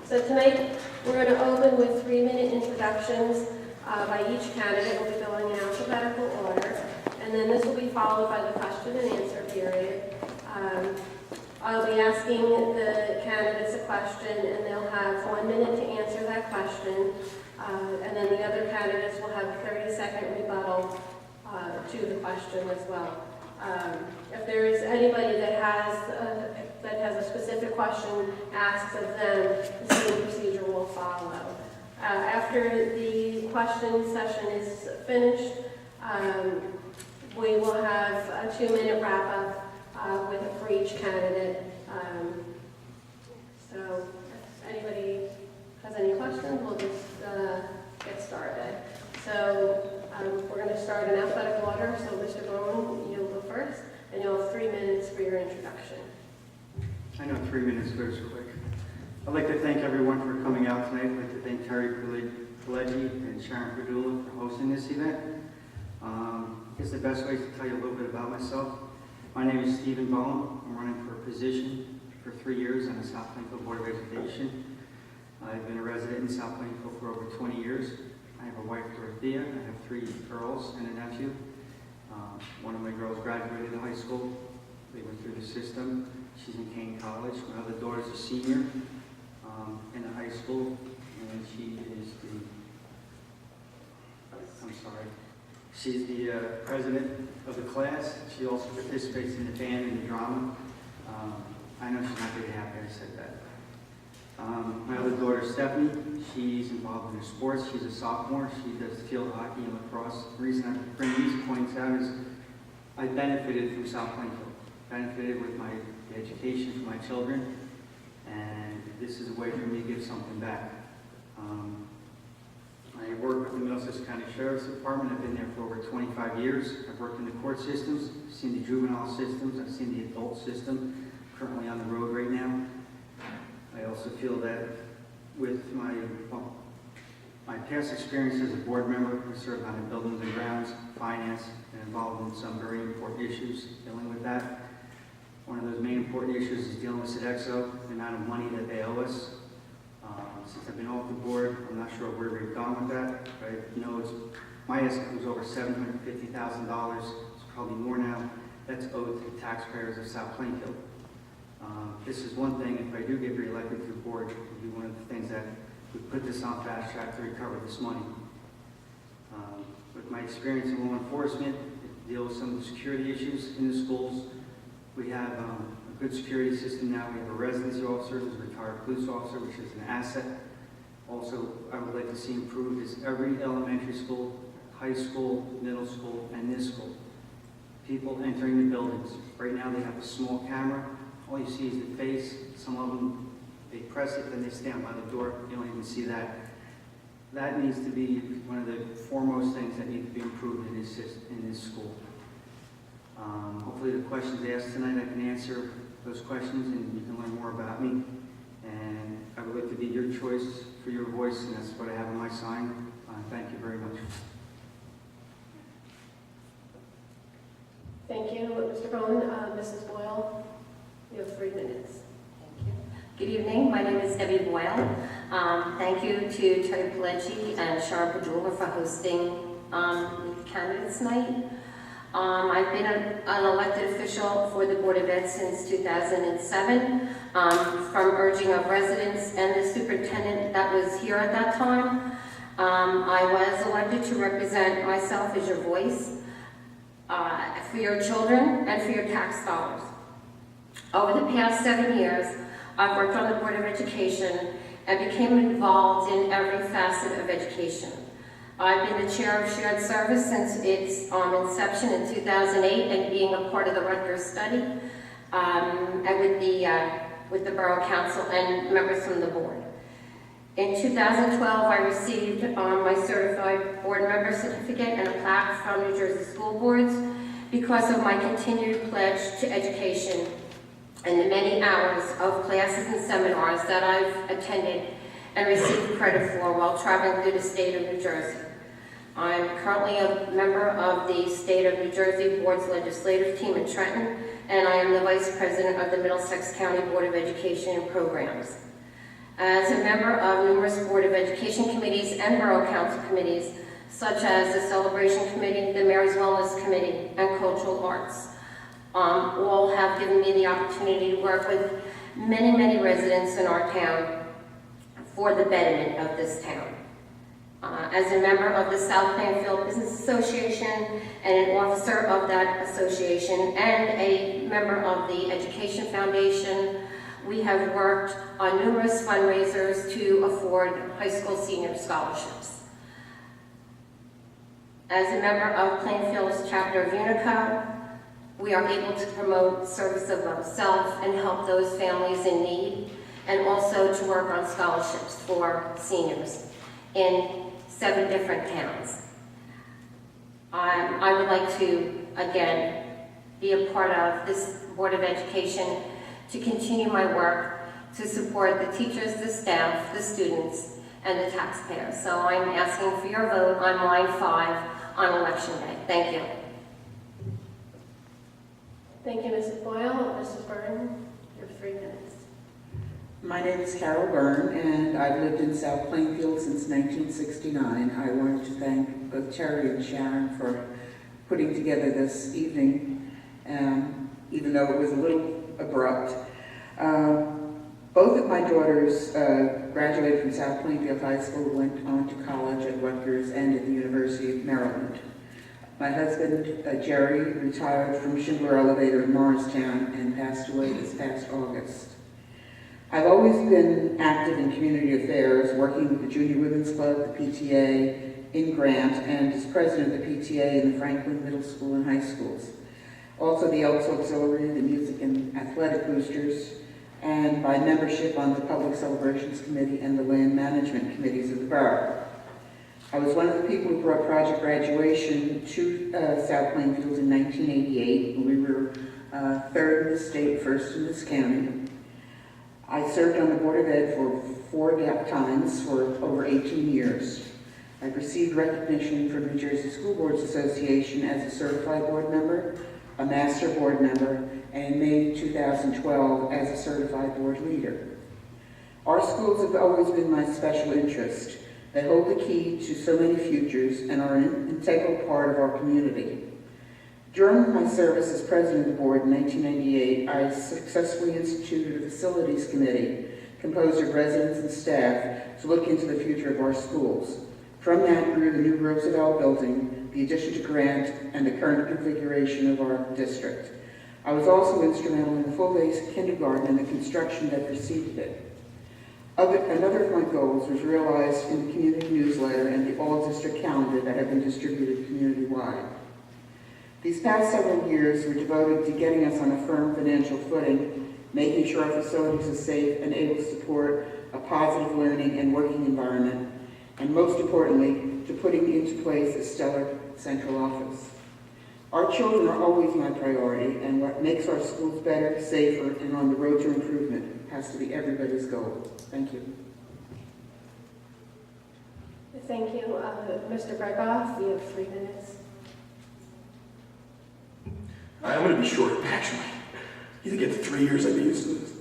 So tonight, we're going to open with 3-minute introductions by each candidate. We'll be going in alphabetical order. And then this will be followed by the question and answer period. I'll be asking the candidates a question, and they'll have 1 minute to answer that question. And then the other candidates will have a 30-second rebuttal to the question as well. If there is anybody that has a specific question asked of them, the same procedure will follow. After the question session is finished, we will have a 2-minute wrap-up for each candidate. So if anybody has any questions, we'll just get started. So we're going to start in alphabetical order. So Mr. Bowman, you'll go first, and you'll have 3 minutes for your introduction. I know 3 minutes goes quick. I'd like to thank everyone for coming out tonight. I'd like to thank Terry Pileggi and Sharon Padula for hosting this event. I guess the best way is to tell you a little bit about myself. My name is Stephen Bowen. I'm running for a position for 3 years on the South Plainfield Board of Education. I've been a resident in South Plainfield for over 20 years. I have a wife, Dorothea. I have 3 girls and a nephew. One of my girls graduated high school. They went through the system. She's in Kane College. My other daughter's a senior in a high school, and she's the president of the class. She also participates in the band and the drama. I know she's not very happy I said that. My other daughter, Stephanie, she's involved in sports. She's a sophomore. She does field hockey and lacrosse. The reason I bring these points out is I benefited from South Plainfield. Benefited with my education for my children, and this is a way for me to give something back. I work with the Middlesex County Sheriff's Department. I've been there for over 25 years. I've worked in the court systems, I've seen the juvenile systems, I've seen the adult system, currently on the road right now. I also feel that with my past experience as a board member, I served on the buildings and grounds, finance, and involved in some very important issues dealing with that. One of those main important issues is dealing with Sodexo, the amount of money that they owe us. Since I've been off the board, I'm not sure where we've gone with that. But my estimate was over $750,000. It's probably more now. That's owed to the taxpayers of South Plainfield. This is one thing, if I do get reelected to the board, it will be one of the things that we put this on fast track to recover this money. With my experience in law enforcement, I deal with some of the security issues in the schools. We have a good security system now. We have a residency officer who's a retired police officer, which is an asset. Also, I would like to see improved is every elementary school, high school, middle school, and this school. People entering the buildings. Right now they have a small camera. All you see is the face. Some of them, they press it, then they stand by the door. You don't even see that. That needs to be one of the foremost things that need to be improved in this school. Hopefully the questions asked tonight, I can answer those questions and you can learn more about me. And I would like to be your choice for your voice, and that's what I have on my sign. Thank you very much. Thank you, Mr. Bowen. Mrs. Boyle, you have 3 minutes. Thank you. Good evening. My name is Debbie Boyle. Thank you to Terry Pileggi and Sharon Padula for hosting candidates night. I've been an elected official for the Board of Ed since 2007, from urging of residents and the superintendent that was here at that time. I was elected to represent myself as your voice for your children and for your tax dollars. Over the past 7 years, I've worked on the Board of Education and became involved in every facet of education. I've been the chair of shared service since its inception in 2008 and being a part of the Rutgers study and with the Borough Council and members from the board. In 2012, I received my certified board member certificate and a plaque from New Jersey school boards because of my continued pledge to education and the many hours of classes and seminars that I've attended and received credit for while traveling through the state of New Jersey. I'm currently a member of the State of New Jersey Board's legislative team in Trenton, and I am the Vice President of the Middlesex County Board of Education and Programs. As a member of numerous Board of Education committees and Borough Council committees, such as the Celebration Committee, the Mayor's Wellness Committee, and Cultural Arts, all have given me the opportunity to work with many residents in our town for the betterment of this town. As a member of the South Plainfield Business Association and an officer of that association and a member of the Education Foundation, we have worked on numerous fundraisers to afford high school senior scholarships. As a member of Plainfield's chapter of Unico, we are able to promote service of ourselves and help those families in need, and also to work on scholarships for seniors in 7 different towns. I would like to, again, be a part of this Board of Education to continue my work to support the teachers, the staff, the students, and the taxpayers. So I'm asking for your vote on line 5 on Election Day. Thank you. Thank you, Mrs. Boyle. Mrs. Byrne, you have 3 minutes. My name is Carol Byrne, and I've lived in South Plainfield since 1969. I wanted to thank both Terry and Sharon for putting together this evening, even though it was a little abrupt. Both of my daughters graduated from South Plainfield High School, went on to college at Rutgers and at the University of Maryland. My husband, Jerry, retired from Schindler Elevator in Morristown and passed away this past August. I've always been active in community affairs, working with the Junior Women's Club, the PTA, in Grant, and as president of the PTA in the Franklin Middle School and High Schools. Also the Elks Auxiliary, the Music and Athletic Boosters, and by membership on the Public Celebrations Committee and the Land Management Committees of the Borough. I was one of the people who brought Project Graduation to South Plainfield in 1988, when we were 3rd in the state, 1st in this county. I served on the Board of Ed for 4 times for over 18 years. I've received recognition from New Jersey School Boards Association as a certified board member, a master board member, and in May 2012 as a certified board leader. Our schools have always been my special interest. They hold the key to so many futures and are an integral part of our community. During my service as president of the board in 1998, I successfully instituted a facilities committee composed of residents and staff to look into the future of our schools. From that grew the new Roosevelt building, the addition to Grant, and the current configuration of our district. I was also instrumental in the full-day kindergarten and the construction that preceded it. Another of my goals was realized in the community newsletter and the all-district calendar that have been distributed community-wide. These past several years were devoted to getting us on a firm financial footing, making sure our facilities are safe and able to support a positive learning and working environment, and most importantly, to putting into place a stellar central office. Our children are always my priority, and what makes our schools better, safer, and on the road to improvement has to be everybody's goal. Thank you. Thank you. Mr. Bregoff, you have 3 minutes. I'm going to be short, actually. You get to 3 years, I'd be used to this.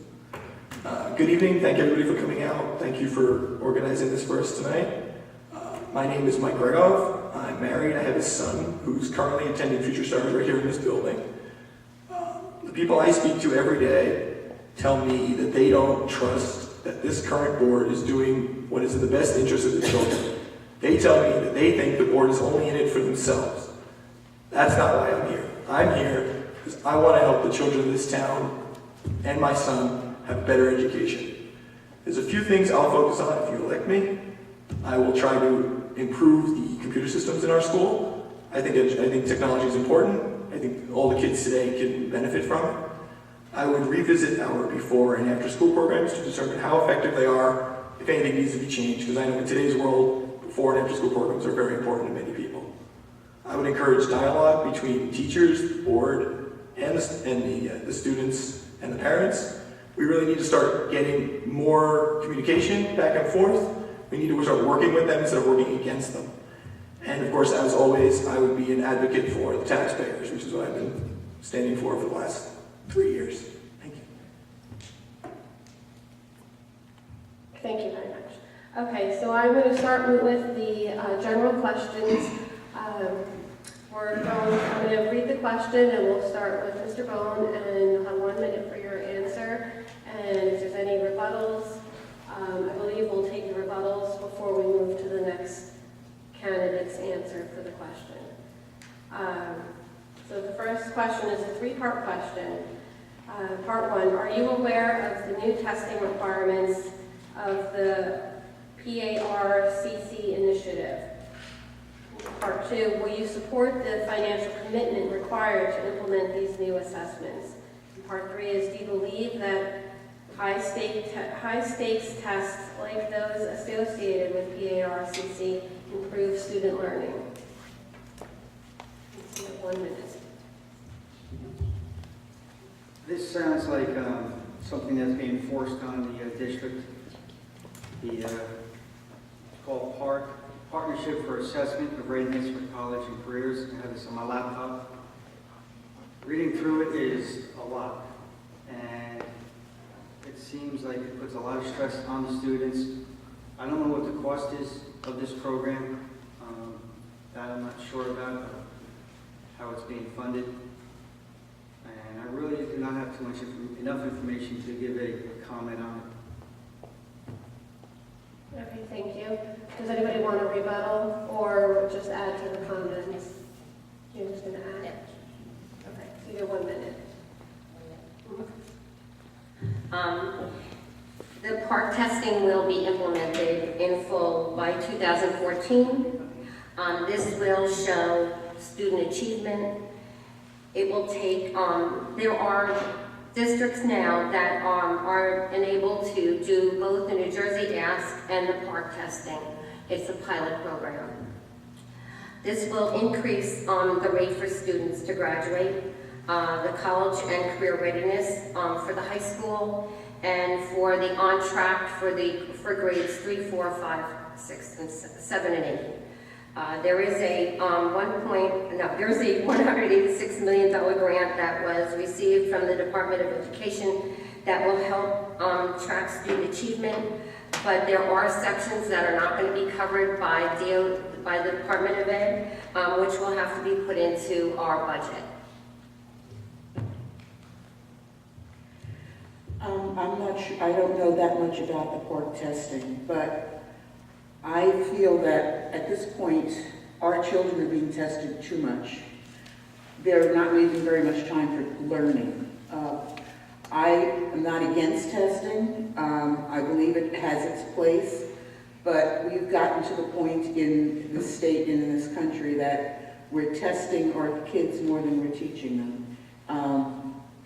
Good evening. Thank everybody for coming out. Thank you for organizing this for us tonight. My name is Mike Bregoff. I'm married. I have a son who's currently attending Future Stars right here in this building. The people I speak to every day tell me that they don't trust that this current board is doing what is in the best interest of the children. They tell me that they think the board is only in it for themselves. That's not why I'm here. I'm here because I want to help the children of this town and my son have better education. There's a few things I'll focus on if you elect me. I will try to improve the computer systems in our school. I think technology is important. I think all the kids today can benefit from it. I would revisit our before and after school programs to determine how effective they are, if anything needs to be changed, because I know in today's world, before and after school programs are very important to many people. I would encourage dialogue between teachers, the board, and the students and the parents. We really need to start getting more communication back and forth. We need to start working with them instead of working against them. And of course, as always, I would be an advocate for the taxpayers, which is what I've been standing for the last 3 years. Thank you. Thank you very much. Okay, so I'm going to start with the general questions. I'm going to read the question, and we'll start with Mr. Bone, and you'll have 1 minute for your answer. And if there's any rebuttals, I believe we'll take the rebuttals before we move to the next candidate's answer for the question. So the first question is a 3-part question. Part 1, are you aware of the new testing requirements of the PARCC initiative? Part 2, will you support the financial commitment required to implement these new assessments? And part 3 is, do you believe that high-stakes tests like those associated with PARCC improve student learning? Let's see, 1 minute. This sounds like something that's being forced on the district. It's called Partnership for Assessment of Readiness for College and Careers. I have this on my laptop. Reading through it is a lot, and it seems like it puts a lot of stress on the students. I don't know what the cost is of this program. That I'm not sure about, how it's being funded. And I really do not have enough information to give a comment on it. Okay, thank you. Does anybody want to rebuttal or just add to the comments? You're just going to add? Yeah. Okay, so you have 1 minute. The PARC testing will be implemented in full by 2014. This will show student achievement. It will take, there are districts now that are enabled to do both the New Jersey DASC and the PARC testing. It's a pilot program. This will increase the rate for students to graduate, the college and career readiness for the high school, and for the on-track for grades 3, 4, 5, 6, and 7, and 8. There is a $186 million grant that was received from the Department of Education that will help track student achievement, but there are sections that are not going to be covered by the Department of Ed, which will have to be put into our budget. I'm not sure, I don't know that much about the PARC testing, but I feel that at this point, our children are being tested too much. They're not leaving very much time for learning. I am not against testing. I believe it has its place, but we've gotten to the point in the state and in this country that we're testing our kids more than we're teaching them.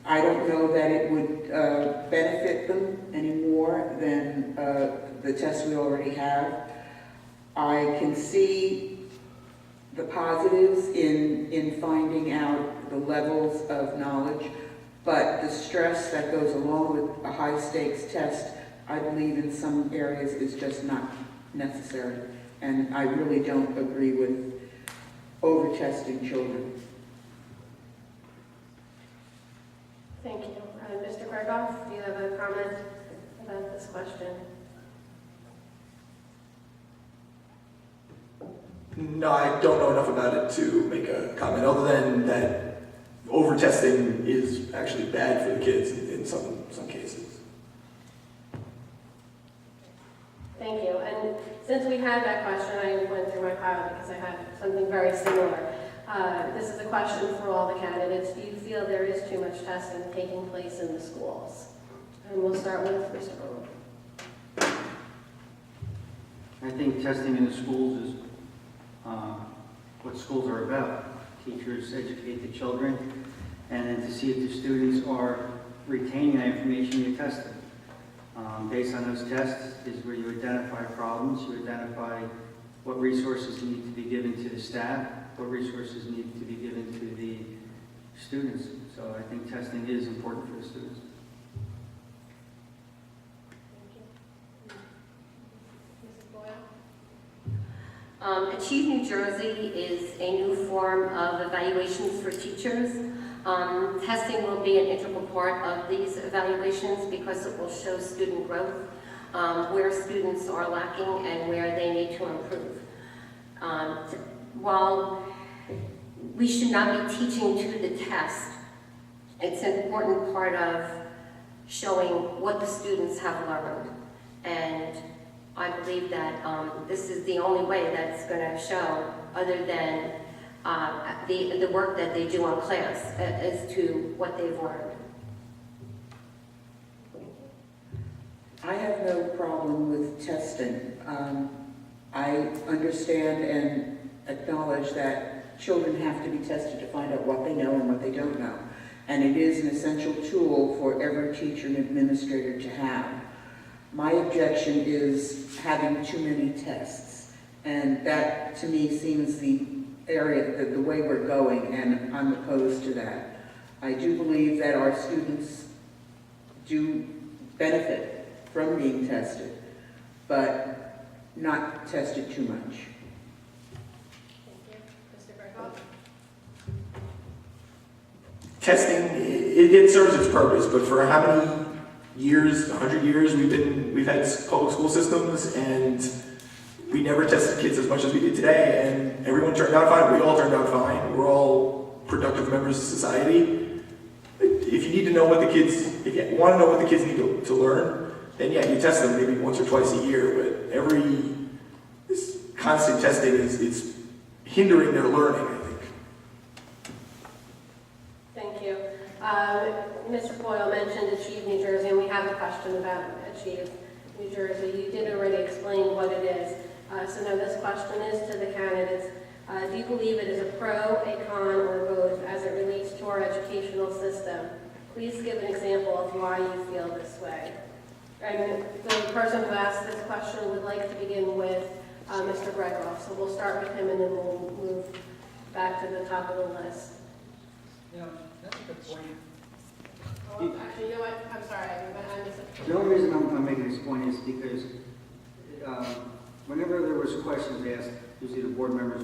I don't know that it would benefit them any more than the tests we already have. I can see the positives in finding out the levels of knowledge, but the stress that goes along with a high-stakes test, I believe in some areas is just not necessary. And I really don't agree with over-testing children. Thank you. Mr. Gregoff, do you have a comment about this question? No, I don't know enough about it to make a comment, other than that over-testing is actually bad for the kids in some cases. Thank you. And since we had that question, I went through my pile because I had something very similar. This is a question for all the candidates. Do you feel there is too much testing taking place in the schools? And we'll start with Mr. Bowen. I think testing in the schools is what schools are about. Teachers educate the children, and then to see if the students are retaining that information you tested. Based on those tests is where you identify problems, you identify what resources need to be given to the staff, what resources need to be given to the students. So I think testing is important for the students. Achieve New Jersey is a new form of evaluations for teachers. Testing will be an integral part of these evaluations because it will show student growth. where students are lacking and where they need to improve. While we should not be teaching to the test, it's an important part of showing what the students have learned. And I believe that this is the only way that's going to show, other than the work that they do in class, as to what they've learned. I have no problem with testing. I understand and acknowledge that children have to be tested to find out what they know and what they don't know. And it is an essential tool for every teacher and administrator to have. My objection is having too many tests. And that, to me, seems the area, the way we're going, and I'm opposed to that. I do believe that our students do benefit from being tested, but not tested too much. Thank you. Mr. Greco? Testing, it serves its purpose, but for how many years, 100 years, we've had public school systems, and we never tested kids as much as we did today, and everyone turned out fine. We all turned out fine. We're all productive members of society. If you need to know what the kids, if you want to know what the kids need to learn, then yeah, you test them maybe once or twice a year, but this constant testing it's hindering their learning, I think. Thank you. Mr. Boyle mentioned Achieve New Jersey, and we have a question about Achieve New Jersey. You did already explain what it is. So now this question is to the candidates. Do you believe it is a pro, a con, or both as it relates to our educational system? Please give an example of why you feel this way. And the person who asked this question would like to begin with Mr. Bregoff. So we'll start with him and then we'll move back to the top of the list. Yeah, that's a good point. Oh, actually, you know what? I'm sorry, I missed it. The only reason I'm making this point is because whenever there was questions asked, usually the board members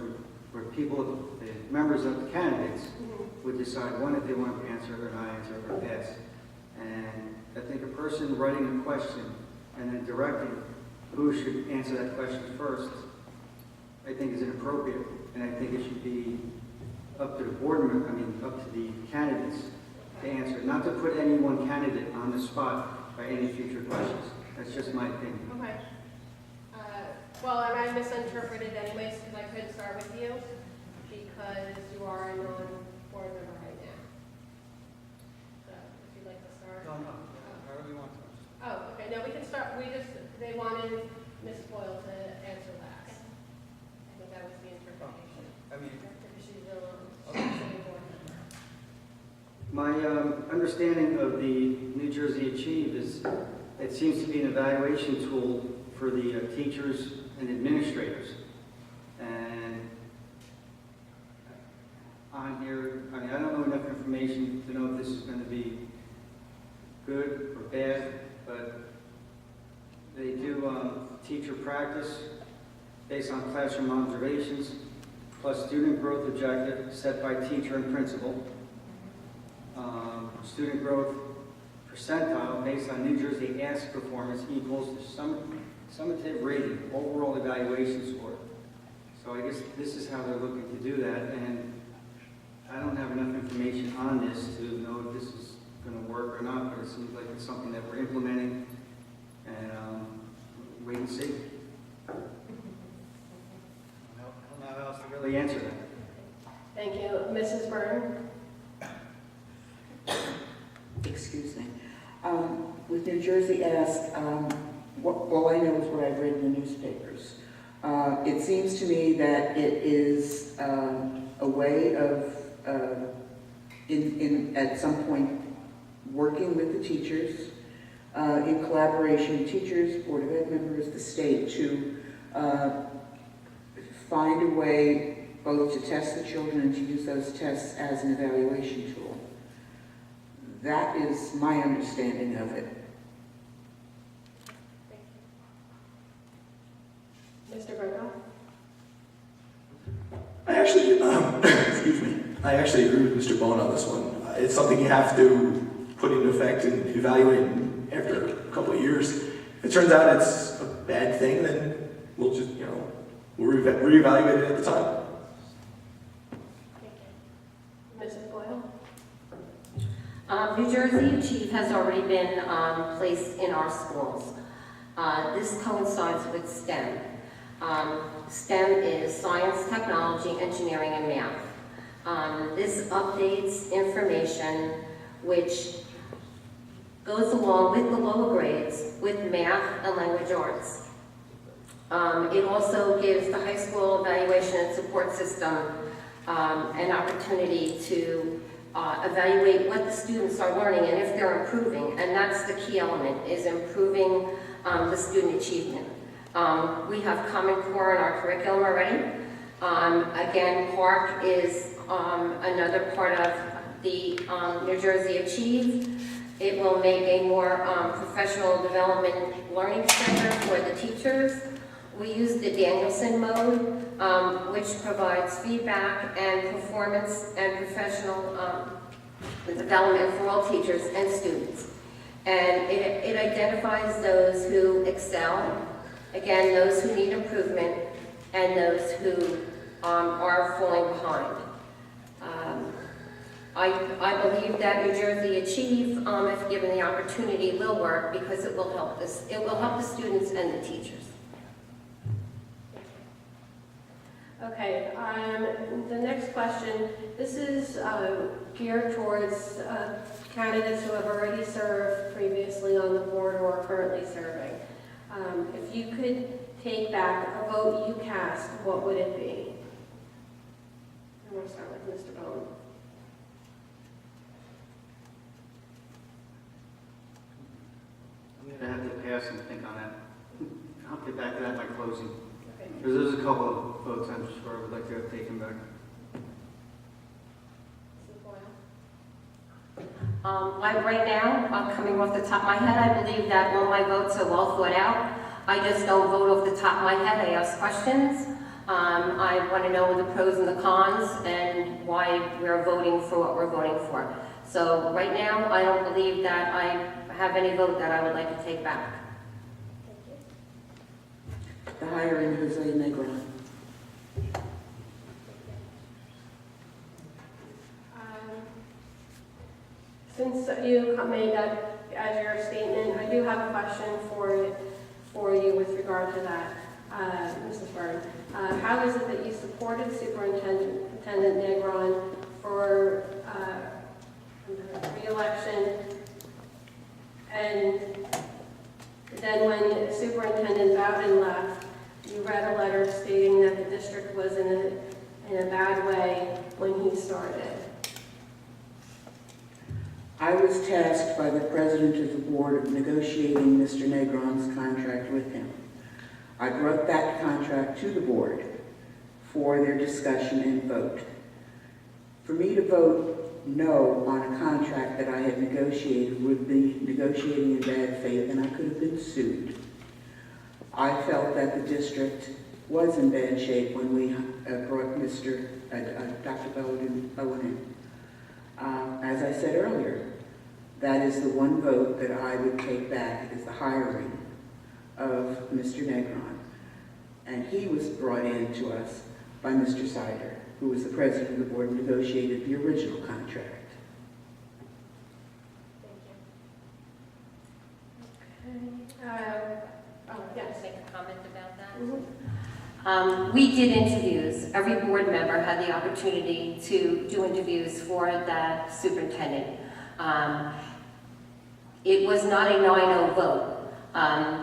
or people, the members of the candidates would decide one if they wanted to answer or not answer or pass. And I think a person writing a question and then directing who should answer that question first, I think is inappropriate. And I think it should be up to the board member, up to the candidates to answer, not to put any one candidate on the spot by any future questions. That's just my opinion. Okay. Well, and I misinterpreted anyways, because I couldn't start with you, because you are a non-board member right now. So, if you'd like to start. No, however you want to. Oh, okay, no, we can start, they wanted Ms. Boyle to answer last. I think that was the interpretation. Because she's the city board member. My understanding of the New Jersey Achieve is it seems to be an evaluation tool for the teachers and administrators. And on here, I don't know enough information to know if this is going to be good or bad, but they do teacher practice based on classroom observations, plus student growth objective set by teacher and principal. Student growth percentile based on New Jersey ASK performance equals the summative rating, overall evaluation score. So I guess this is how they're looking to do that, and I don't have enough information on this to know if this is going to work or not, but it seems like it's something that we're implementing, and wait and see. I don't know how else to really answer that. Thank you. Mrs. Byrne? Excuse me. With New Jersey Ask, all I know is what I've read in the newspapers. It seems to me that it is a way of, at some point, working with the teachers, in collaboration, teachers, Board of Ed members, the state, to find a way both to test the children and to use those tests as an evaluation tool. That is my understanding of it. Mr. Bregoff? I actually agree with Mr. Bone on this one. It's something you have to put into effect and evaluate after a couple of years. If it turns out it's a bad thing, then we'll just, we'll reevaluate it at the time. Mrs. Boyle? New Jersey Achieve has already been placed in our schools. This coincides with STEM. STEM is science, technology, engineering, and math. This updates information which goes along with the lower grades with math and language arts. It also gives the high school evaluation and support system an opportunity to evaluate what the students are learning and if they're improving, and that's the key element, is improving the student achievement. We have Common Core in our curriculum already. Again, PARC is another part of the New Jersey Achieve. It will make a more professional development learning center for the teachers. We use the Danielson mode, which provides feedback and performance and professional development for all teachers and students. And it identifies those who excel, again, those who need improvement, and those who are falling behind. I believe that New Jersey Achieve, if given the opportunity, will work because it will help the students and the teachers. Okay, the next question, this is geared towards candidates who have already served previously on the board or are currently serving. If you could take back a vote you cast, what would it be? And we'll start with Mr. Bone. I'm going to have to pass and think on that. I'll get back to that in my closing. Okay. Because there's a couple of votes I'm sure I would like to have taken back. Mrs. Boyle? Right now, coming off the top of my head, I believe that all my votes are well thought out. I just don't vote off the top of my head. I ask questions. I want to know the pros and the cons and why we're voting for what we're voting for. So right now, I don't believe that I have any vote that I would like to take back. The hiring Jose Negron. Since you made that as your statement, I do have a question for you with regard to that, Mrs. Byrne. How is it that you supported Superintendent Negron for re-election, and then when Superintendent Bowden left, you read a letter stating that the district was in a bad way when he started? I was tasked by the president of the board of negotiating Mr. Negron's contract with him. I brought that contract to the board for their discussion and vote. For me to vote no on a contract that I had negotiated would be negotiating in bad faith, and I could have been sued. I felt that the district was in bad shape when we brought Dr. Bowden in. As I said earlier, that is the one vote that I would take back, is the hiring of Mr. Negron. And he was brought in to us by Mr. Sider, who was the president of the board and negotiated the original contract. Yes. Make a comment about that? Mhm. We did interviews. Every board member had the opportunity to do interviews for that superintendent. It was not a 9-0 vote.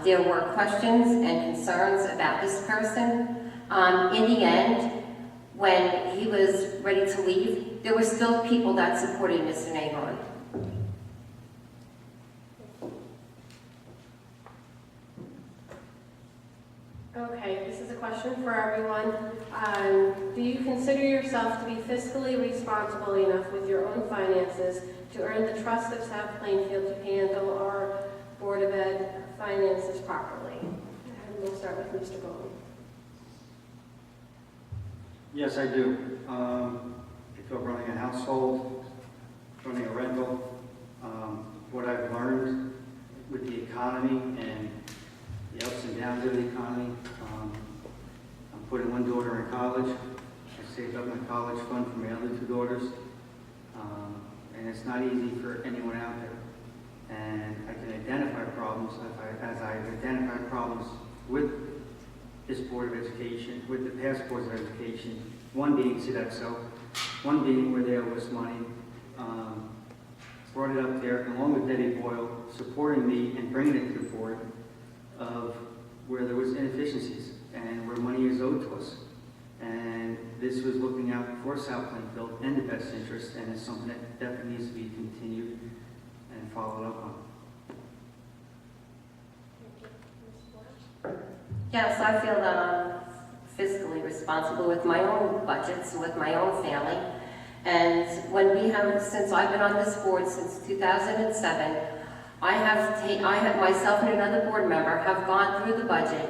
There were questions and concerns about this person. In the end, when he was ready to leave, there were still people that supported Mr. Negron. Okay, this is a question for everyone. Do you consider yourself to be fiscally responsible enough with your own finances to earn the trust of South Plainfield to handle our Board of Ed finances properly? And we'll start with Mr. Bowman. Yes, I do. If you're running a household, running a rental, what I've learned with the economy and downs of the economy. I'm putting one daughter in college. I saved up my college fund for my other two daughters. And it's not easy for anyone out there. And I can identify problems as I've identified problems with this Board of Education, with the past Boards of Education, one being Sodexo, one being where they owe us money. Brought it up there, along with Debbie Boyle, supporting me and bringing it to the board of where there was inefficiencies and where money is owed to us. And this was looking out for South Plainfield and the best interest, and it's something that definitely needs to be continued and followed up on. Yes, I feel that I'm fiscally responsible with my own budgets, with my own family. And since I've been on this board since 2007, I have myself and another board member have gone through the budget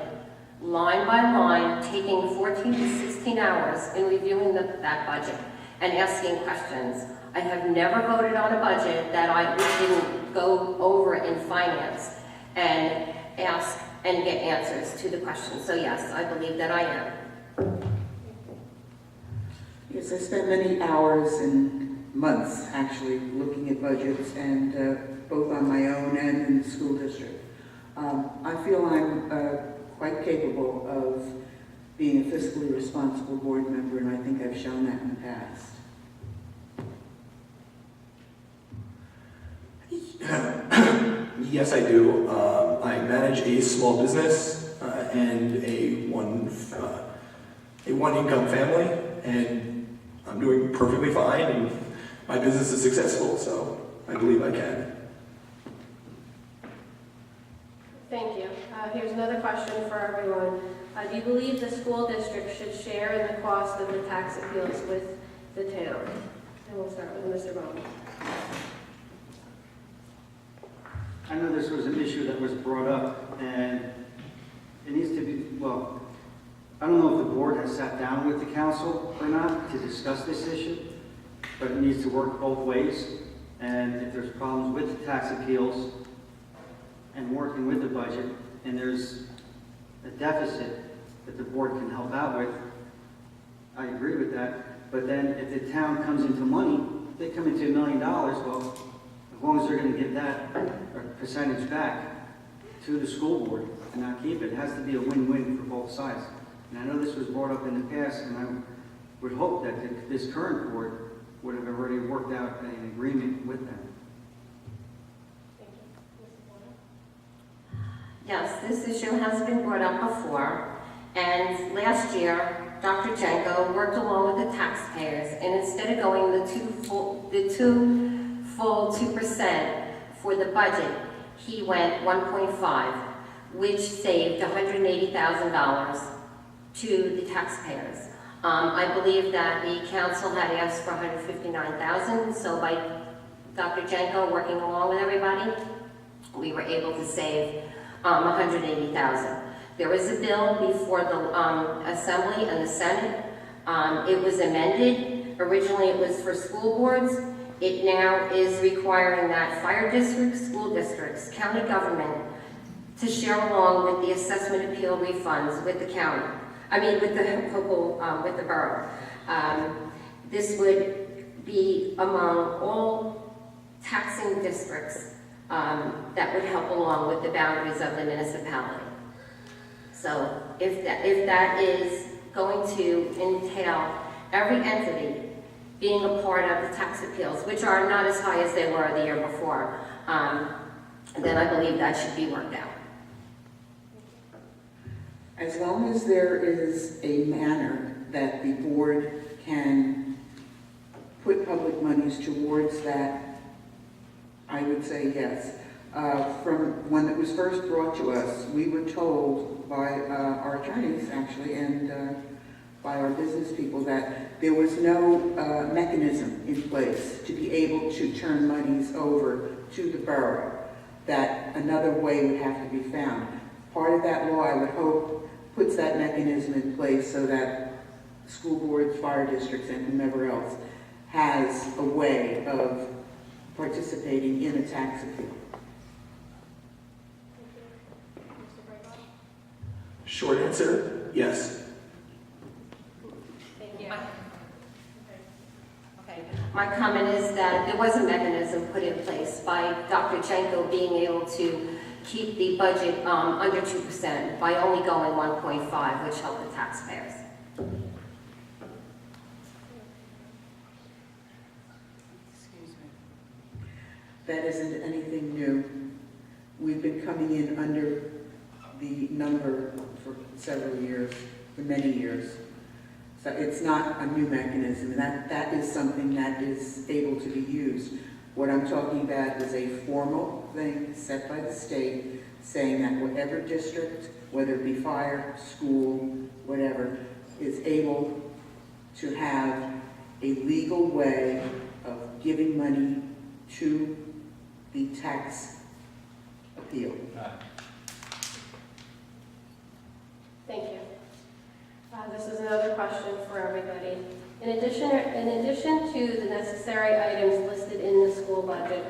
line by line, taking 14 to 16 hours in reviewing that budget and asking questions. I have never voted on a budget that we didn't go over in finance and ask and get answers to the questions. So yes, I believe that I am. Yes, I spent many hours and months actually looking at budgets, and both on my own and in the school district. I feel I'm quite capable of being a fiscally responsible board member, and I think I've shown that in the past. Yes, I do. I manage a small business and a one-income family, and I'm doing perfectly fine, and my business is successful, so I believe I can. Thank you. Here's another question for everyone. Do you believe the school district should share in the cost of the tax appeals with the town? And we'll start with Mr. Bowman. I know this was an issue that was brought up, and it needs to be, well, I don't know if the board has sat down with the council or not to discuss this issue, but it needs to work both ways. And if there's problems with the tax appeals and working with the budget, and there's a deficit that the board can help out with, I agree with that. But then if the town comes into money, if they come into $1 million, well, as long as they're going to give that percentage back to the school board and not keep it, it has to be a win-win for both sides. And I know this was brought up in the past, and I would hope that this current board would have already worked out an agreement with them. Yes, this issue has been brought up before, and last year, Dr. Jenko worked along with the taxpayers, and instead of going the full 2% for the budget, he went 1.5, which saved $180,000 to the taxpayers. I believe that the council had asked for $159,000, so by Dr. Jenko working along with everybody, we were able to save $180,000. There was a bill before the Assembly and the Senate. It was amended. Originally it was for school boards. It now is requiring that fire districts, school districts, county government to share along with the assessment appeal refunds with the county. With the local, with the borough. This would be among all taxing districts that would help along with the boundaries of the municipality. So if that is going to entail every entity being a part of the tax appeals, which are not as high as they were the year before, then I believe that should be worked out. As long as there is a manner that the board can put public monies towards that, I would say yes. From when it was first brought to us, we were told by our attorneys, actually, and by our business people that there was no mechanism in place to be able to turn monies over to the borough, that another way would have to be found. Part of that law, I would hope, puts that mechanism in place so that school boards, fire districts, and whomever else has a way of participating in a tax appeal. Short answer, yes. Thank you. Okay. My comment is that there was a mechanism put in place by Dr. Jenko being able to keep the budget under 2% by only going 1.5, which helped the taxpayers. Excuse me. That isn't anything new. We've been coming in under the number for several years, for many years. So it's not a new mechanism. That is something that is able to be used. What I'm talking about is a formal thing set by the state saying that whatever district, whether it be fire, school, whatever, is able to have a legal way of giving money to the tax appeal. Thank you. This is another question for everybody. In addition to the necessary items listed in the school budget,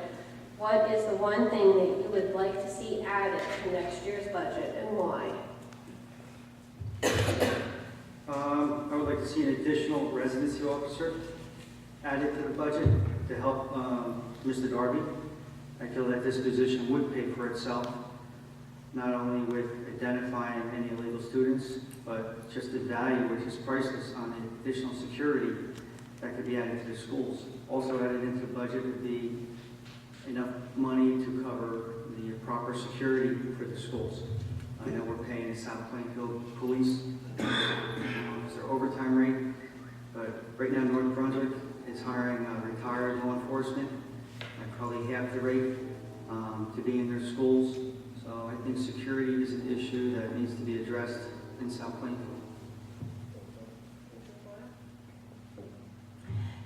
what is the one thing that you would like to see added to next year's budget and why? I would like to see an additional residency officer added to the budget to help Mr. Darby. I feel that this position would pay for itself, not only with identifying any illegal students, but just the value, which is priceless, on the additional security that could be added to the schools. Also added into the budget would be enough money to cover the proper security for the schools. I know we're paying the South Plainfield police it's their overtime rate, but right now North Brunswick is hiring retired law enforcement at probably half the rate to be in their schools. So I think security is an issue that needs to be addressed in South Plainfield.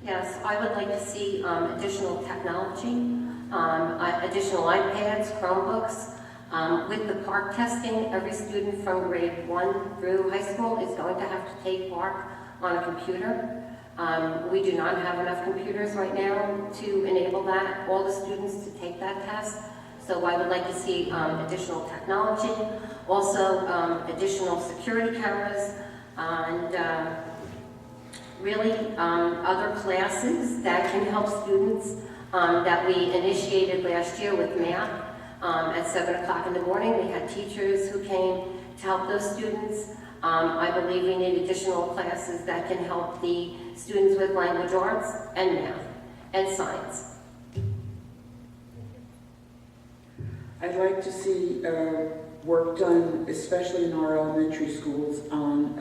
Yes, I would like to see additional technology, additional iPads, Chromebooks. With the park testing, every student from grade 1 through high school is going to have to take park on a computer. We do not have enough computers right now to enable that, all the students to take that test. So I would like to see additional technology, also additional security cameras, and really other classes that can help students that we initiated last year with math. At 7 o'clock in the morning, we had teachers who came to help those students. I believe we need additional classes that can help the students with language arts and math and science. I'd like to see work done, especially in our elementary schools, on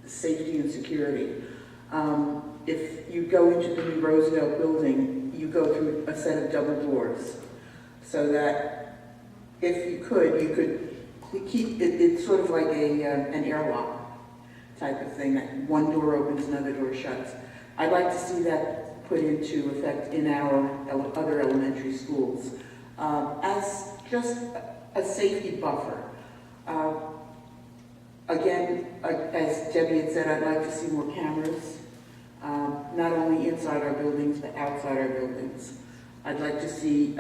safety and security. If you go into the new Roosevelt building, you go through a set of double doors, so that if you could keep it. It's sort of like an airlock type of thing. That one door opens, another door shuts. I'd like to see that put into effect in our other elementary schools as just a safety buffer. Again, as Debbie had said, I'd like to see more cameras, not only inside our buildings, but outside our buildings. I'd like to see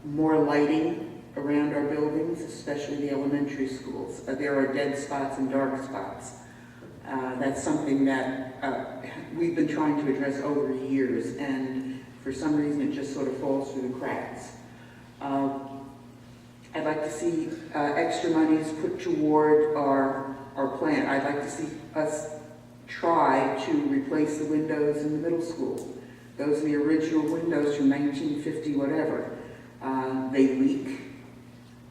more lighting around our buildings, especially the elementary schools. There are dead spots and dark spots. That's something that we've been trying to address over years, and for some reason it just sort of falls through the cracks. I'd like to see extra monies put toward our plant. I'd like to see us try to replace the windows in the middle school. Those are the original windows from 1950 whatever. They leak.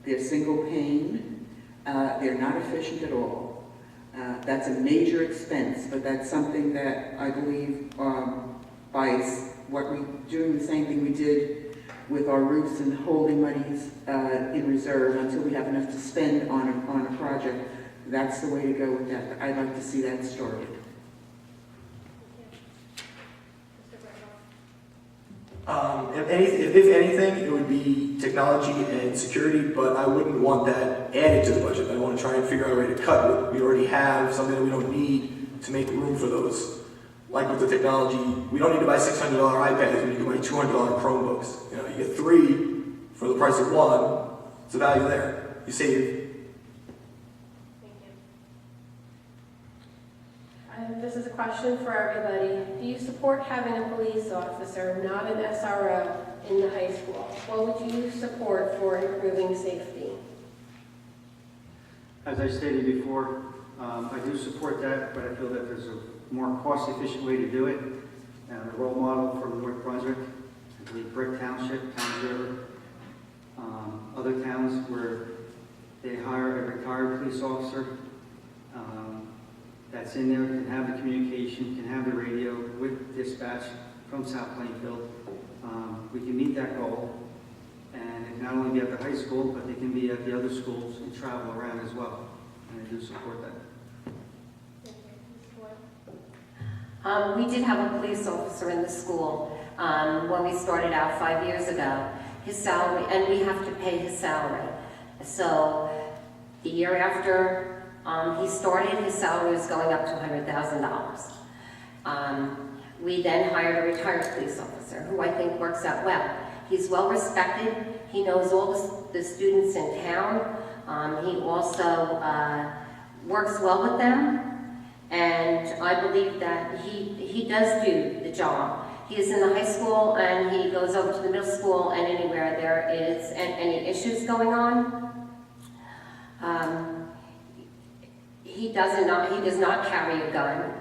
They're single pane. They're not efficient at all. That's a major expense, but that's something that I believe by doing the same thing we did with our roofs and holding monies in reserve until we have enough to spend on a project, that's the way to go with that. I'd like to see that started. If anything, it would be technology and security, but I wouldn't want that added to the budget. I want to try and figure out a way to cut what we already have, something that we don't need to make room for those. Like with the technology, we don't need to buy $600 iPads, we need to buy $200 Chromebooks. You know, you get 3 for the price of 1, it's a value there. You save. this is a question for everybody. Do you support having a police officer, not an SRO, in the high school? What would you support for improving safety? As I stated before, I do support that, but I feel that there's a more cost-efficient way to do it. The role model from North Brunswick, I believe Brick Township, Towns River, other towns where they hire a retired police officer that's in there, can have the communication, can have the radio with dispatch from South Plainfield. We can meet that goal, and it can not only be at the high school, but they can be at the other schools and travel around as well. And I do support that. We did have a police officer in the school when we started out 5 years ago. His salary, and we have to pay his salary. So the year after he started, his salary was going up to $100,000. We then hired a retired police officer, who I think works out well. He's well respected. He knows all the students in town. He also works well with them. And I believe that he does do the job. He is in the high school and he goes over to the middle school and anywhere there is any issues going on. He does not carry a gun.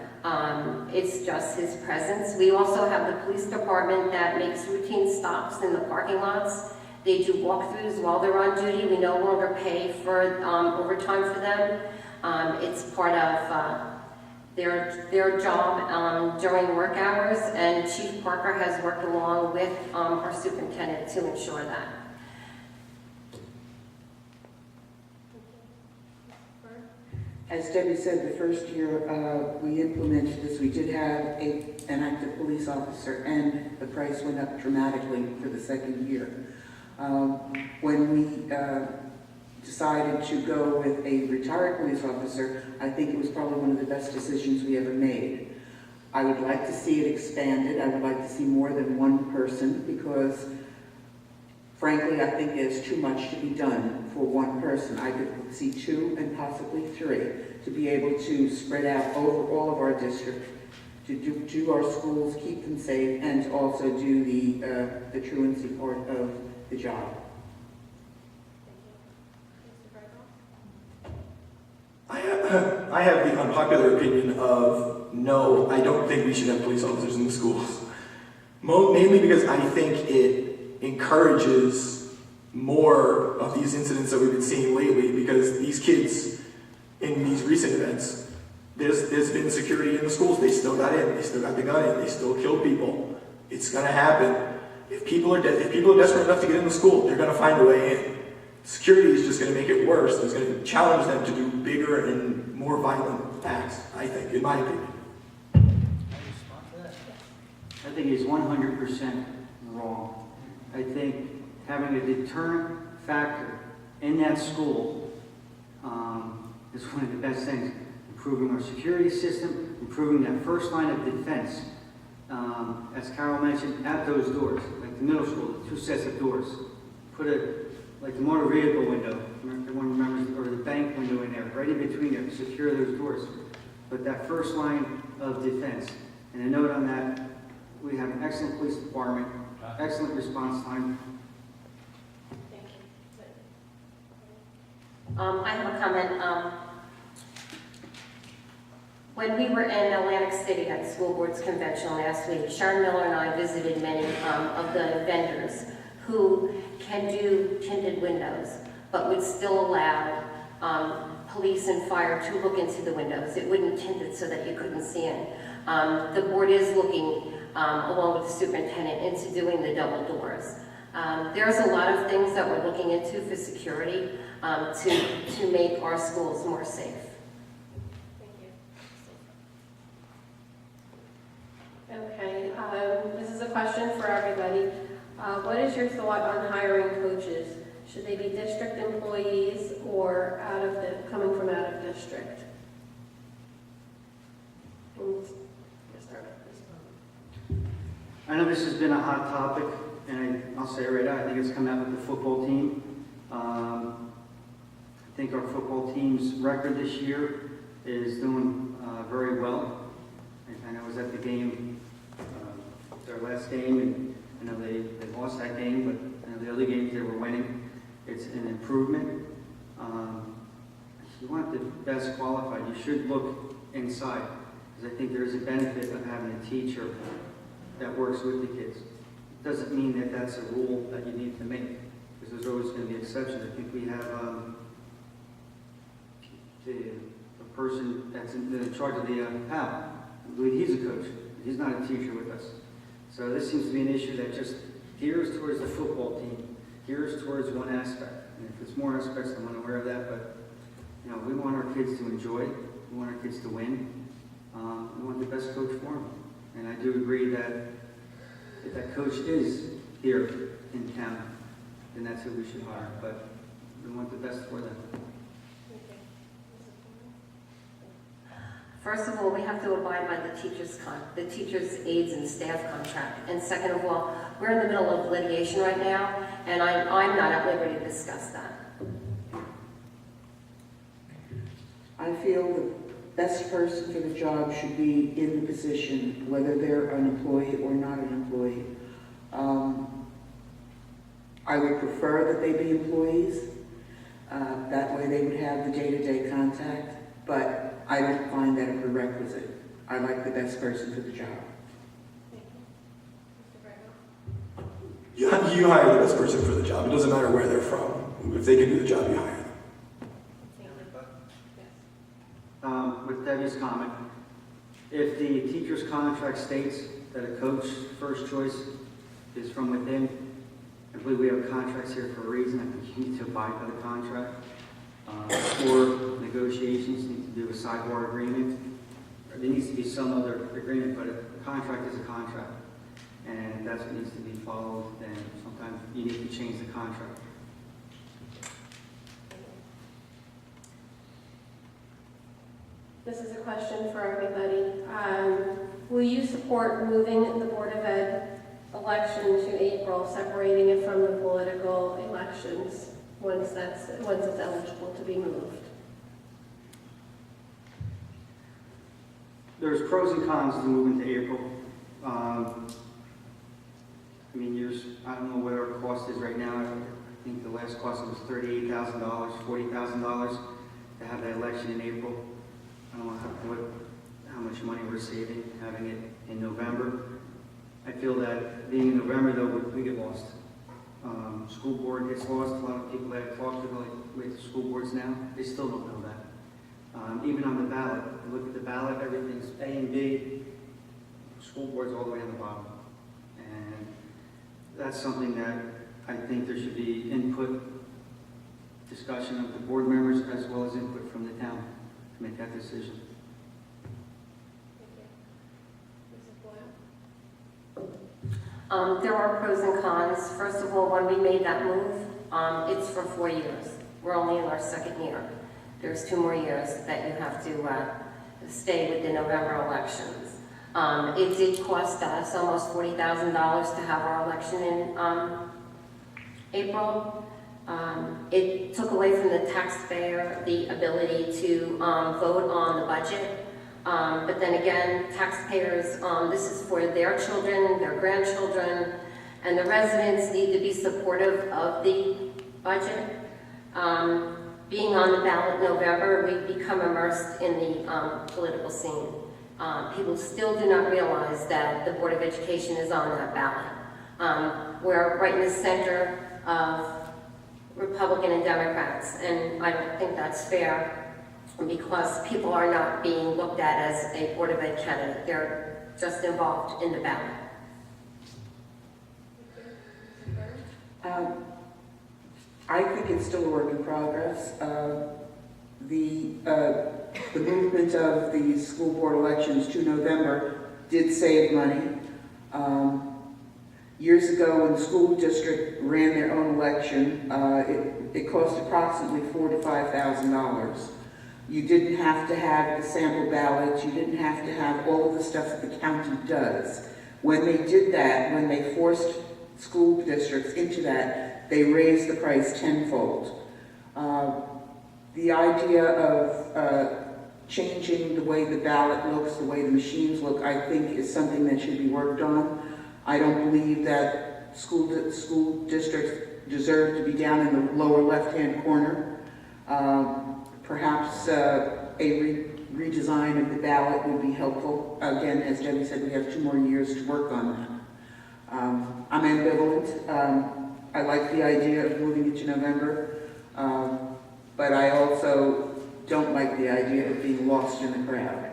It's just his presence. We also have the police department that makes routine stops in the parking lots. They do walkthroughs while they're on duty. We no longer pay for overtime for them. It's part of their job during work hours, and Chief Parker has worked along with our superintendent to ensure that. As Debbie said, the first year we implemented this, we did have an active police officer, and the price went up dramatically for the second year. When we decided to go with a retired police officer, I think it was probably one of the best decisions we ever made. I would like to see it expanded. I would like to see more than one person, because frankly, I think there's too much to be done for one person. I could see 2 and possibly 3 to be able to spread out over all of our district, to do our schools, keep them safe, and also do the truancy part of the job. I have the unpopular opinion of no, I don't think we should have police officers in the schools. Mainly because I think it encourages more of these incidents that we've been seeing lately, because these kids in these recent events, there's been security in the schools. They still got in, they still got the gun in, they still killed people. It's gonna happen. If people are desperate enough to get in the school, they're gonna find a way in. Security is just gonna make it worse. It's gonna challenge them to do bigger and more violent acts, I think, in my opinion. I think he's 100% wrong. I think having a deterrent factor in that school is one of the best things. Improving our security system, improving that first line of defense. As Carol mentioned, at those doors, like the middle school, 2 sets of doors. Put like the motor vehicle window, everyone remembers, or the bank window in there, right in between there, secure those doors. But that first line of defense. And a note on that, we have an excellent police department, excellent response time. Thank you. I have a comment. When we were in Atlantic City at the school board's convention last week, Sharon Miller and I visited many of the vendors who can do tinted windows, but would still allow police and fire to look into the windows. It wouldn't tint it so that you couldn't see in. The board is looking, along with the superintendent, into doing the double doors. There's a lot of things that we're looking into for security to make our schools more safe. Thank you. Okay, this is a question for everybody. What is your thought on hiring coaches? Should they be district employees or coming from out of district? I know this has been a hot topic, and I'll say it right now, I think it's come out with the football team. I think our football team's record this year is doing very well. I was at the game, their last game, and I know they lost that game, but the other games they were winning. It's an improvement. If you want the best qualified, you should look inside, because I think there is a benefit of having a teacher that works with the kids. It doesn't mean that that's a rule that you need to make, because there's always going to be exceptions. I think we have the person that's in charge of the PAL. I believe he's a coach. He's not a teacher with us. So this seems to be an issue that just gears towards the football team, gears towards one aspect. And if it's more aspects, I'm unaware of that, but we want our kids to enjoy. We want our kids to win. We want the best coach for them. And I do agree that if that coach is here in town, then that's who we should hire. But we want the best for them. First of all, we have to abide by the teachers' aides and staff contract. And second of all, we're in the middle of litigation right now, and I'm not at liberty to discuss that. I feel the best person for the job should be in the position, whether they're an employee or not an employee. I would prefer that they be employees. That way they would have the day-to-day contact, but I don't find that a prerequisite. I like the best person for the job. You hire the best person for the job. It doesn't matter where they're from. If they can do the job, you hire them. With Debbie's comment, if the teacher's contract states that a coach's first choice is from within, I believe we have contracts here for a reason. I think you need to abide by the contract. Or negotiations need to do a sidebar agreement. There needs to be some other agreement, but a contract is a contract. And that's what needs to be followed, and sometimes you need to change the contract. This is a question for everybody. Will you support moving the Board of Ed election to April, separating it from the political elections once it's eligible to be moved? There's pros and cons to moving to April. I don't know what our cost is right now. I think the last cost was $38,000, $40,000 to have that election in April. I don't know how much money we're saving having it in November. I feel that being in November, though, we get lost. School board gets lost. A lot of people that I talk to, like with the school boards now, they still don't know that. Even on the ballot, you look at the ballot, everything's A and B. School board's all the way on the bottom. And that's something that I think there should be input, discussion of the board members, as well as input from the town to make that decision. There are pros and cons. First of all, when we made that move, it's for 4 years. We're only in our second year. There's 2 more years that you have to stay with the November elections. It did cost us almost $40,000 to have our election in April. It took away from the taxpayer the ability to vote on the budget. But then again, taxpayers, this is for their children, their grandchildren, and the residents need to be supportive of the budget. Being on the ballot in November, we've become immersed in the political scene. People still do not realize that the Board of Education is on that ballot. We're right in the center of Republican and Democrats, and I don't think that's fair because people are not being looked at as a Board of Ed candidate. They're just involved in the ballot. I think it's still a work in progress. The movement of the school board elections to November did save money. Years ago, when the school district ran their own election, it cost approximately $4,000 to $5,000. You didn't have to have the sample ballots. You didn't have to have all of the stuff that the county does. When they did that, when they forced school districts into that, they raised the price tenfold. The idea of changing the way the ballot looks, the way the machines look, I think is something that should be worked on. I don't believe that school districts deserve to be down in the lower left-hand corner. Perhaps a redesign of the ballot would be helpful. Again, as Debbie said, we have 2 more years to work on that. I'm ambivalent. I like the idea of moving it to November, but I also don't like the idea of being lost in the crowd.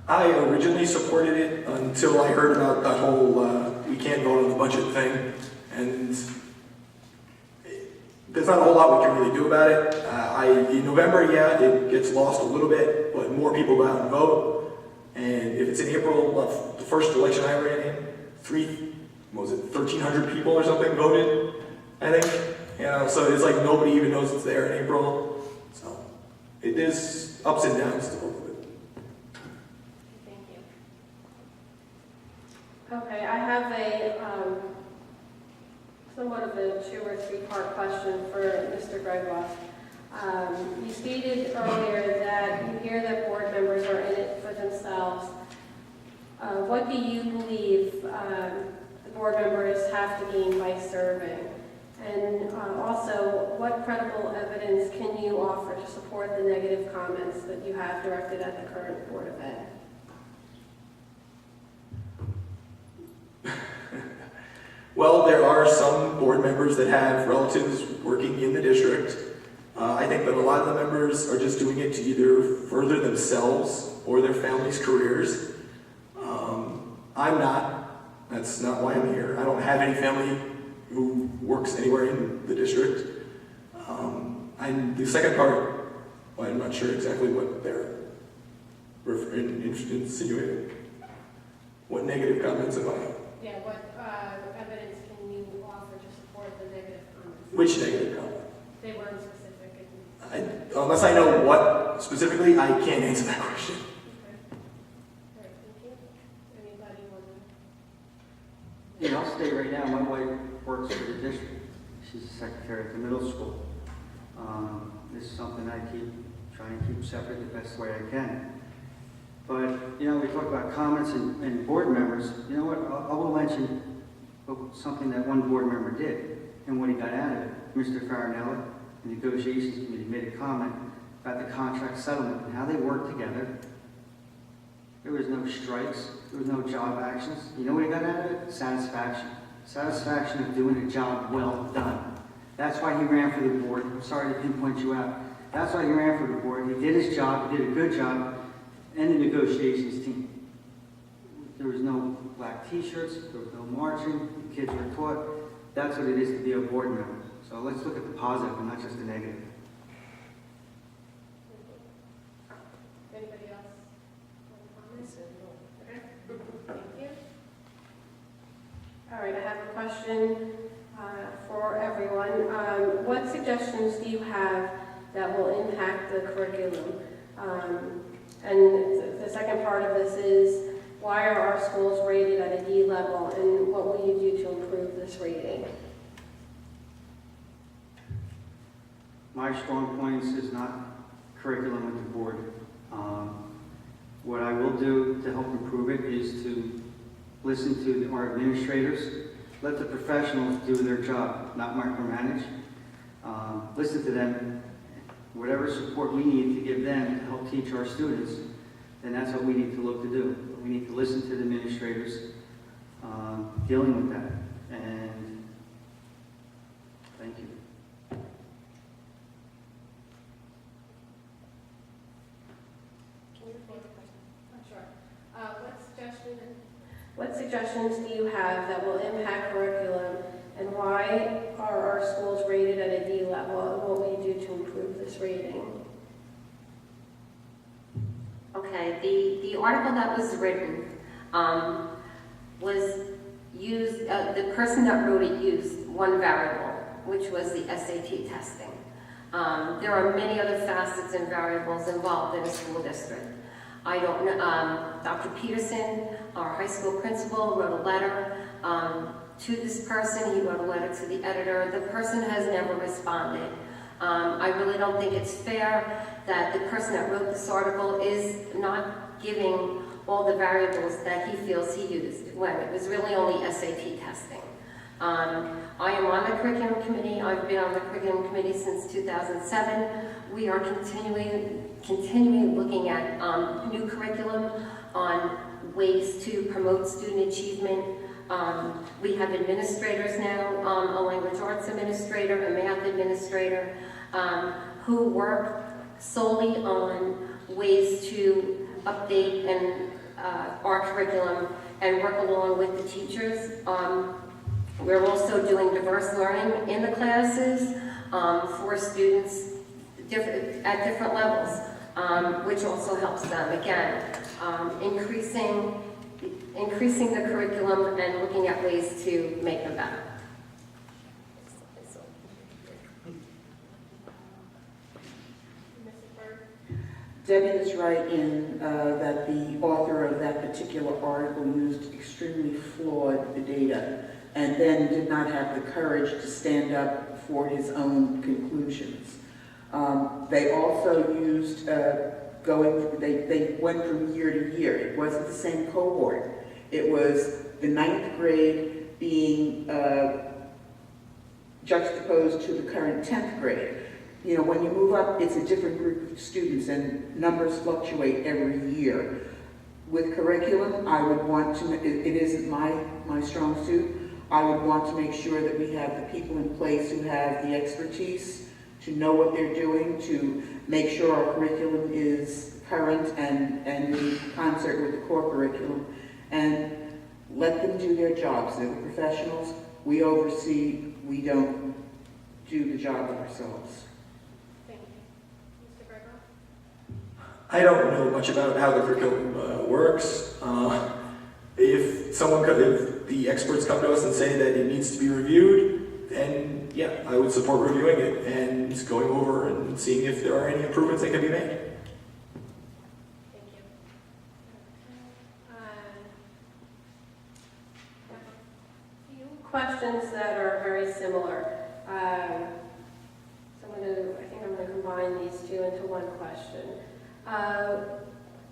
I originally supported it until I heard about that whole we can't vote on the budget thing, and there's not a whole lot we can really do about it. In November, yeah, it gets lost a little bit, but more people go out and vote. And if it's in April, the first election I ran in, 1,300 people or something voted, I think. You know, so it's like nobody even knows it's there in April. So it is ups and downs to both of it. Thank you. Okay, I have a somewhat of a 2 or 3-part question for Mr. Gregoire. You stated earlier that you hear that board members are in it for themselves. What do you believe the board members have to gain by serving? And also, what credible evidence can you offer to support the negative comments that you have directed at the current Board of Ed? Well, there are some board members that have relatives working in the district. I think that a lot of the members are just doing it to either further themselves or their families' careers. I'm not. That's not why I'm here. I don't have any family who works anywhere in the district. And the second part, well, I'm not sure exactly what they're insinuating. What negative comments am I? Yeah, what evidence can you offer to support the negative comments? Which negative comment? They weren't specific. Unless I know what specifically, I can't answer that question. Okay. All right, thank you. Anybody want to? Yeah, I'll state right now, my wife works for the district. She's a secretary at the middle school. This is something I trying to keep separate the best way I can. But, you know, we talk about comments and board members. You know what, I will mention something that one board member did and what he got out of it. Mr. Farinella, the negotiations committee, made a comment about the contract settlement and how they worked together. There was no strikes, there was no job actions. You know what he got out of it? Satisfaction. Satisfaction of doing a job well done. That's why he ran for the board. I'm sorry to pinpoint you out. That's why he ran for the board. He did his job, he did a good job, and the negotiations team. There was no black t-shirts, there was no marching, the kids were taught. That's what it is to be a board member. So let's look at the positive and not just the negative. Anybody else want to comment? Okay. Thank you. All right, I have a question for everyone. What suggestions do you have that will impact the curriculum? And the second part of this is, why are our schools rated at a D level, and what will you do to improve this rating? My strong points is not curriculum with the board. What I will do to help improve it is to listen to our administrators, let the professionals do their job, not micromanage. Listen to them. Whatever support we need to give them to help teach our students, then that's what we need to look to do. We need to listen to the administrators dealing with that. And thank you. Can you repeat the question? Sure. What suggestions do you have that will impact curriculum, and why are our schools rated at a D level, and what will you do to improve this rating? Okay, the article that was written was used, the person that wrote it used one variable, which was the SAT testing. There are many other facets and variables involved in a school district. I don't know, Dr. Peterson, our high school principal, wrote a letter to this person. He wrote a letter to the editor. The person has never responded. I really don't think it's fair that the person that wrote this article is not giving all the variables that he feels he used when it was really only SAT testing. I am on the curriculum committee. I've been on the curriculum committee since 2007. We are continuing looking at new curriculum on ways to promote student achievement. We have administrators now, a language arts administrator, a math administrator, who work solely on ways to update and our curriculum and work along with the teachers. We're also doing diverse learning in the classes for students at different levels, which also helps them. Again, increasing the curriculum and looking at ways to make them better. Debbie is right in that the author of that particular article used extremely flawed data and then did not have the courage to stand up for his own conclusions. They also used they went from year to year. It wasn't the same cohort. It was the 9th grade being juxtaposed to the current 10th grade. You know, when you move up, it's a different group of students and numbers fluctuate every year. With curriculum, I would want to, it isn't my strong suit, I would want to make sure that we have the people in place who have the expertise to know what they're doing, to make sure our curriculum is current and in concert with the core curriculum, and let them do their jobs. They're the professionals. We oversee, we don't do the job ourselves. Thank you. Mr. Gregor? I don't know much about how the curriculum works. If the experts come to us and say that it needs to be reviewed, then yeah, I would support reviewing it and going over and seeing if there are any improvements that can be made. Thank you. I have a few questions that are very similar. So I think I'm going to combine these two into one question.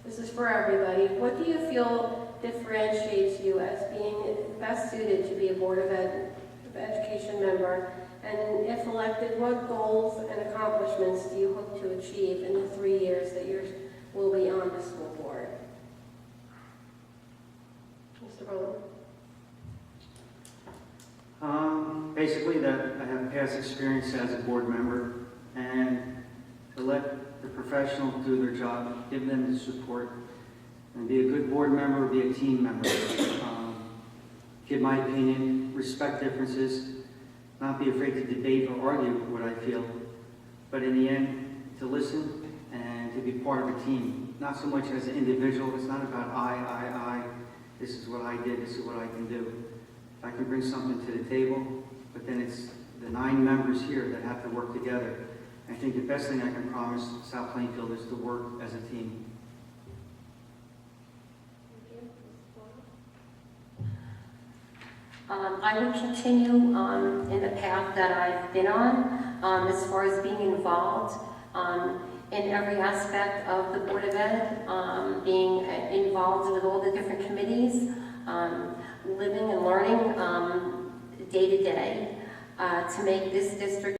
This is for everybody. What do you feel differentiates you as being best suited to be a Board of Education member? And if elected, what goals and accomplishments do you hope to achieve in the 3 years that you will be on the school board? Mr. Bowman? Basically that I have past experience as a board member, and to let the professional do their job, give them the support, and be a good board member, be a team member. Give my opinion, respect differences, not be afraid to debate or argue what I feel, but in the end, to listen and to be part of a team. Not so much as an individual. It's not about I. This is what I did, this is what I can do. If I can bring something to the table, but then it's the 9 members here that have to work together. I think the best thing I can promise South Plainfield is to work as a team. I will continue in the path that I've been on as far as being involved in every aspect of the Board of Ed, being involved with all the different committees, living and learning day to day to make this district